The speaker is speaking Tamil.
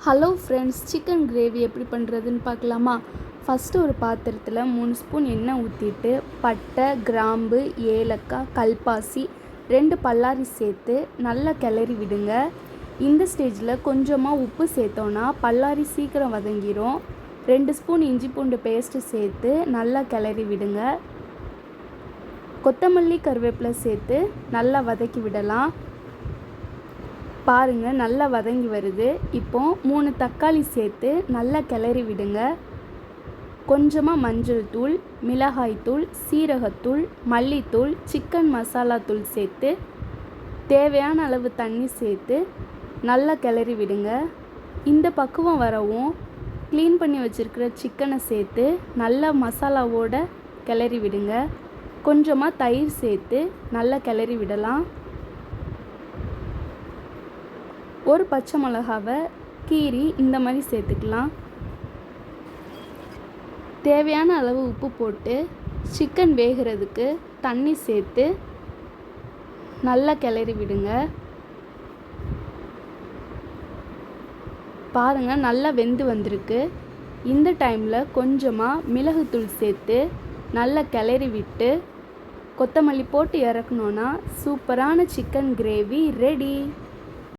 ஹலோ ஃப்ரெண்ட்ஸ், சிக்கன் கிரேவி எப்படி பண்ணுறதுன்னு பார்க்கலாமா? ஃபஸ்ட்டு ஒரு பாத்திரத்தில் 3 ஸ்பூன் எண்ணெய் ஊற்றிட்டு பட்டை, கிராம்பு, ஏலக்காய், கல்பாசி, 2 பல்லாரி சேர்த்து நல்லா கிளறி விடுங்க. இந்த ஸ்டேஜில் கொஞ்சமாக உப்பு சேர்த்தோன்னா பல்லாரி சீக்கிரம் வதங்கிடும். 2 ஸ்பூன் இஞ்சி பூண்டு பேஸ்ட்டு சேர்த்து நல்லா கிளறி விடுங்க. கொத்தமல்லி, கருவேப்பிலை சேர்த்து நல்லா வதக்கி விடலாம். பாருங்கள், நல்லா வதங்கி வருது. இப்போ 3 தக்காளி சேர்த்து நல்லா கிளறி விடுங்க. கொஞ்சமாக மஞ்சள் தூள், மிளகாய்த்தூள், சீரகத்தூள், மல்லித்தூள், சிக்கன் மசாலா தூள் சேர்த்து தேவையான அளவு தண்ணி சேர்த்து நல்லா கிளறி விடுங்க. இந்த பக்குவம் வரவும் க்ளீன் பண்ணி வச்சுருக்கிற சிக்கனை சேர்த்து நல்லா மசாலாவோட கிளறி விடுங்க. கொஞ்சமாக தயிர் சேர்த்து நல்லா கிளறி விடலாம். ஒரு பச்சை மிளகாவை கீறி இந்த மாதிரி சேர்த்துக்கலாம். தேவையான அளவு உப்பு போட்டு சிக்கன் வேகிறதுக்கு தண்ணி சேர்த்து நல்லா கிளறி விடுங்க. பாருங்கள், நல்லா வெந்து வந்திருக்கு. இந்த டைமில் கொஞ்சமாக மிளகுத்தூள் சேர்த்து நல்லா கிளறி விட்டு கொத்தமல்லி போட்டு இறக்கணுன்னா சூப்பரான சிக்கன் கிரேவி ரெடி.